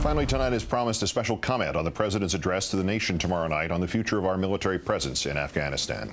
Finally, tonight has promised a special comment on the president's address to the nation tomorrow night on the future of our military presence in Afghanistan.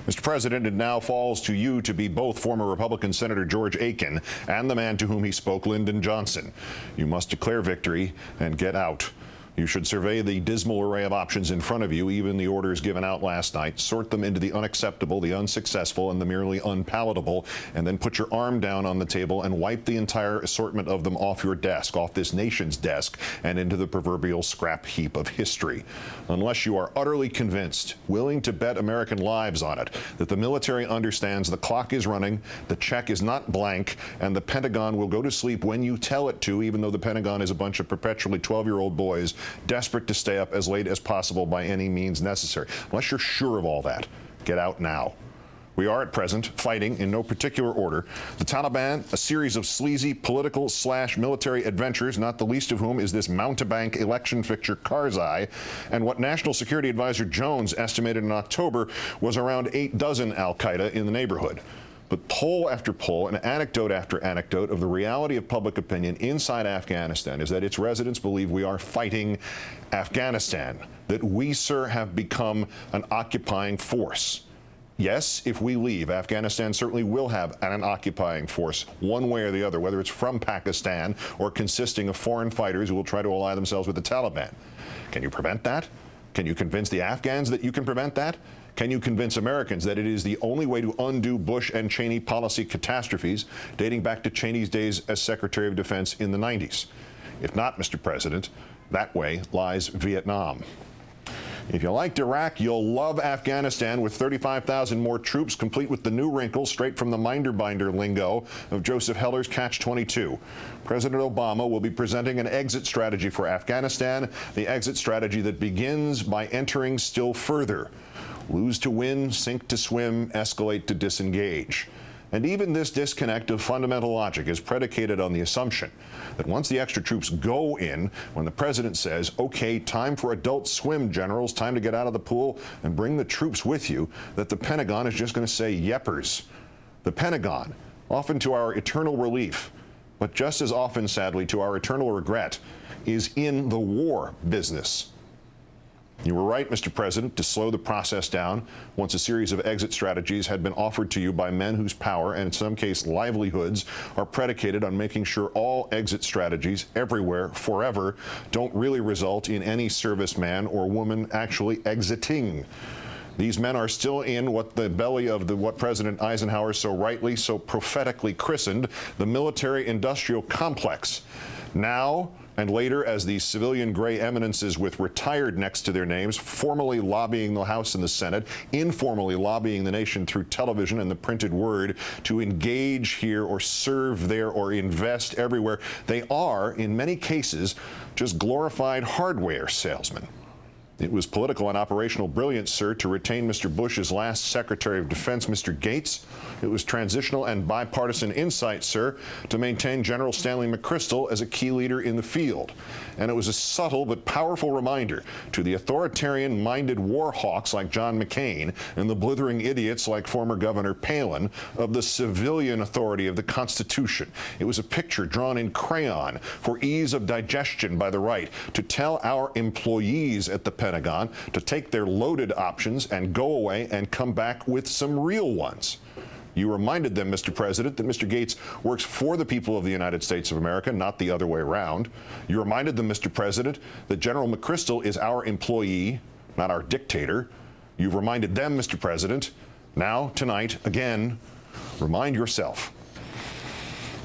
Mr. President, it now falls to you to be both former Republican Senator George Aiken and the man to whom he spoke, Lyndon Johnson. You must declare victory and get out. You should survey the dismal array of options in front of you, even the orders given out last night, sort them into the unacceptable, the unsuccessful, and the merely unpalatable, and then put your arm down on the table and wipe the entire assortment of them off your desk, off this nation's desk, and into the proverbial scrap heap of history. Unless you are utterly convinced, willing to bet American lives on it, that the military understands the clock is running, the check is not blank, and the Pentagon will go to sleep when you tell it to, even though the Pentagon is a bunch of perpetually 12-year-old boys desperate to stay up as late as possible by any means necessary. Unless you're sure of all that, get out now. We are at present fighting, in no particular order, the Taliban, a series of sleazy political/military adventures, not the least of whom is this mountebank election fixture Karzai, and what National Security Advisor Jones estimated in October was around 8 dozen al-Qaeda in the neighborhood. But poll after poll and anecdote after anecdote of the reality of public opinion inside Afghanistan is that its residents believe we are fighting Afghanistan, that we, sir, have become an occupying force. Yes, if we leave, Afghanistan certainly will have an occupying force, one way or the other, whether it's from Pakistan or consisting of foreign fighters who will try to ally themselves with the Taliban. Can you prevent that? Can you convince the Afghans that you can prevent that? Can you convince Americans that it is the only way to undo Bush and Cheney policy catastrophes dating back to Cheney's days as Secretary of Defense in the 90s? If not, Mr. President, that way lies Vietnam. If you liked Iraq, you'll love Afghanistan with 35,000 more troops, complete with the new wrinkles straight from the minder-binder lingo of Joseph Heller's Catch-22. President Obama will be presenting an exit strategy for Afghanistan, the exit strategy that begins by entering still further. Lose to win, sink to swim, escalate to disengage. And even this disconnect of fundamental logic is predicated on the assumption that once the extra troops go in, when the president says, okay, time for adult swim, generals, time to get out of the pool and bring the troops with you, that the Pentagon is just going to say yeppers. The Pentagon, often to our eternal relief, but just as often, sadly, to our eternal regret, is in the war business. You were right, Mr. President, to slow the process down once a series of exit strategies had been offered to you by men whose power, and in some case livelihoods, are predicated on making sure all exit strategies, everywhere, forever, don't really result in any serviceman or woman actually exiting. These men are still in what the belly of what President Eisenhower so rightly, so prophetically christened the military-industrial complex. Now, and later as these civilian gray eminences with retired next to their names, formally lobbying the House and the Senate, informally lobbying the nation through television and the printed word to engage here or serve there or invest everywhere. They are, in many cases, just glorified hardware salesmen. It was political and operational brilliance, sir, to retain Mr. Bush's last Secretary of Defense, Mr. Gates. It was transitional and bipartisan insight, sir, to maintain General Stanley McChrystal as a key leader in the field. And it was a subtle but powerful reminder to the authoritarian-minded war hawks like John McCain and the blithering idiots like former Governor Palin of the civilian authority of the Constitution. It was a picture drawn in crayon for ease of digestion by the right to tell our employees at the Pentagon to take their loaded options and go away and come back with some real ones. You reminded them, Mr. President, that Mr. Gates works for the people of the United States of America, not the other way around. You reminded them, Mr. President, that General McChrystal is our employee, not our dictator. You've reminded them, Mr. President. Now, tonight, again, remind yourself.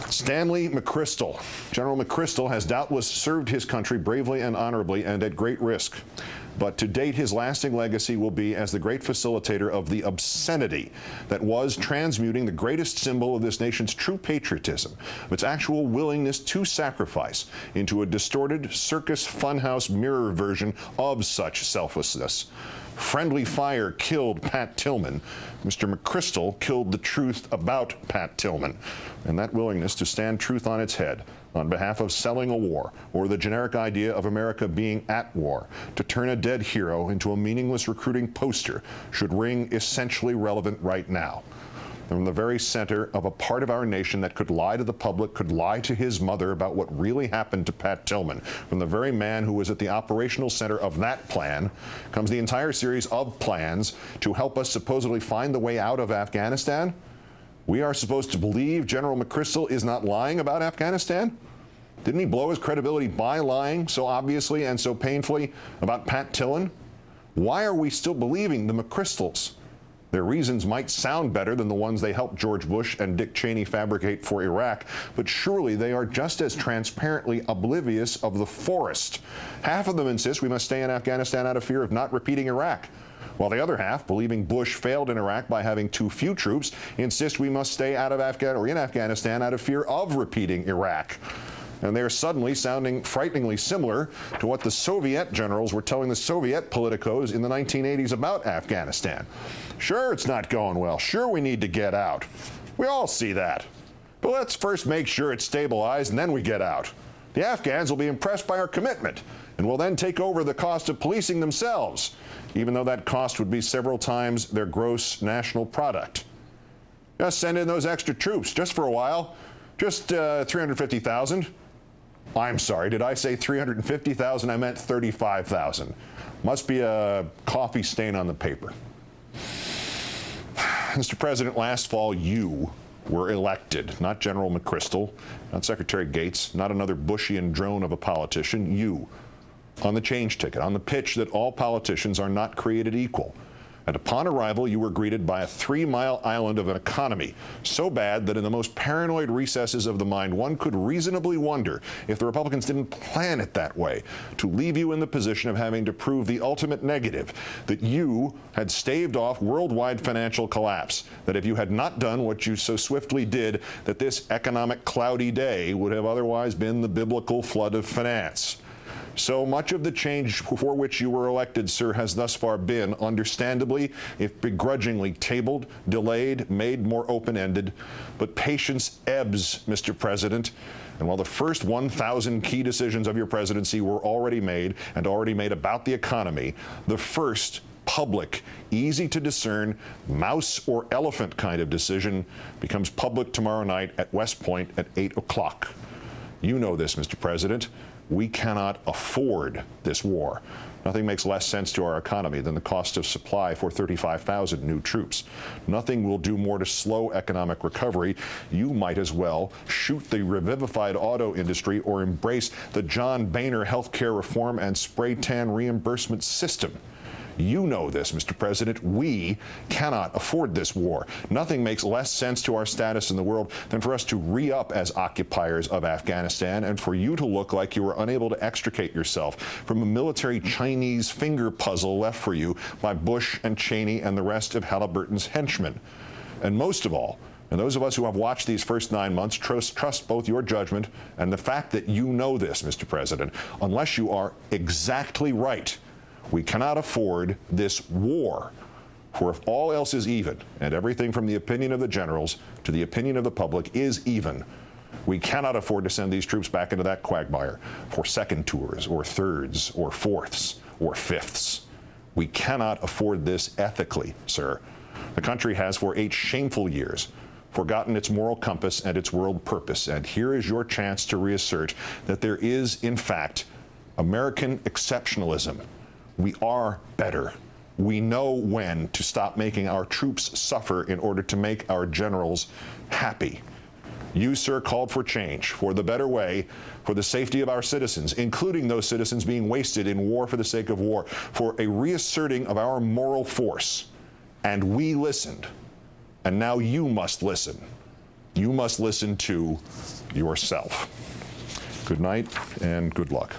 Stanley McChrystal. General McChrystal has doubtless served his country bravely and honorably and at great risk. But to date, his lasting legacy will be as the great facilitator of the obscenity that was transmuting the greatest symbol of this nation's true patriotism, its actual willingness to sacrifice, into a distorted circus funhouse mirror version of such selflessness. Friendly fire killed Pat Tillman. Mr. McChrystal killed the truth about Pat Tillman. And that willingness to stand truth on its head on behalf of selling a war or the generic idea of America being at war, to turn a dead hero into a meaningless recruiting poster, should ring essentially relevant right now. from the very center of a part of our nation that could lie to the public, could lie to his mother about what really happened to Pat Tillman. From the very man who was at the operational center of that plan comes the entire series of plans to help us supposedly find the way out of Afghanistan. We are supposed to believe General McChrystal is not lying about Afghanistan? Didn't he blow his credibility by lying so obviously and so painfully about Pat Tillman? Why are we still believing the McChrystals? Their reasons might sound better than the ones they helped George Bush and Dick Cheney fabricate for Iraq, but surely they are just as transparently oblivious of the forest. Half of them insist we must stay in Afghanistan out of fear of not repeating Iraq, while the other half, believing Bush failed in Iraq by having too few troops, insist we must stay out of in Afghanistan out of fear of repeating Iraq. And they're suddenly sounding frighteningly similar to what the Soviet generals were telling the Soviet politicos in the 1980s about Afghanistan. Sure, it's not going well. Sure, we need to get out. We all see that. But let's first make sure it's stabilized and then we get out. The Afghans will be impressed by our commitment and will then take over the cost of policing themselves, even though that cost would be several times their gross national product. Just send in those extra troops, just for a while. Just 350,000. I'm sorry, did I say 350,000? I meant 35,000. Must be a coffee stain on the paper. Mr. President, last fall you were elected, not General McChrystal, not Secretary Gates, not another Bushian drone of a politician, you, on the change ticket, on the pitch that all politicians are not created equal. And upon arrival, you were greeted by a 3-mile island of an economy, so bad that in the most paranoid recesses of the mind, one could reasonably wonder if the Republicans didn't plan it that way, to leave you in the position of having to prove the ultimate negative, that you had staved off worldwide financial collapse, that if you had not done what you so swiftly did, that this economic cloudy day would have otherwise been the biblical flood of finance. So much of the change for which you were elected, sir, has thus far been, understandably, if begrudgingly, tabled, delayed, made more open-ended. But patience ebbs, Mr. President. And while the first 1,000 key decisions of your presidency were already made, and already made about the economy, the first public, easy to discern, mouse or elephant kind of decision becomes public tomorrow night at West Point at 8 o'clock. You know this, Mr. President. We cannot afford this war. Nothing makes less sense to our economy than the cost of supply for 35,000 new troops. Nothing will do more to slow economic recovery. You might as well shoot the revivified auto industry or embrace the John Boehner healthcare reform and spray tan reimbursement system. You know this, Mr. President. We cannot afford this war. Nothing makes less sense to our status in the world than for us to re-up as occupiers of Afghanistan and for you to look like you were unable to extricate yourself from a military Chinese finger puzzle left for you by Bush and Cheney and the rest of Halliburton's henchmen. And most of all, and those of us who have watched these first 9 months trust both your judgment and the fact that you know this, Mr. President, unless you are exactly right. We cannot afford this war. For if all else is even, and everything from the opinion of the generals to the opinion of the public is even, we cannot afford to send these troops back into that quagmire for second tours or thirds or fourths or fifths. We cannot afford this ethically, sir. The country has for 8 shameful years forgotten its moral compass and its world purpose, and here is your chance to reassert that there is, in fact, American exceptionalism. We are better. We know when to stop making our troops suffer in order to make our generals happy. You, sir, called for change, for the better way, for the safety of our citizens, including those citizens being wasted in war for the sake of war, for a reasserting of our moral force. And we listened. And now you must listen. You must listen to yourself. Good night and good luck.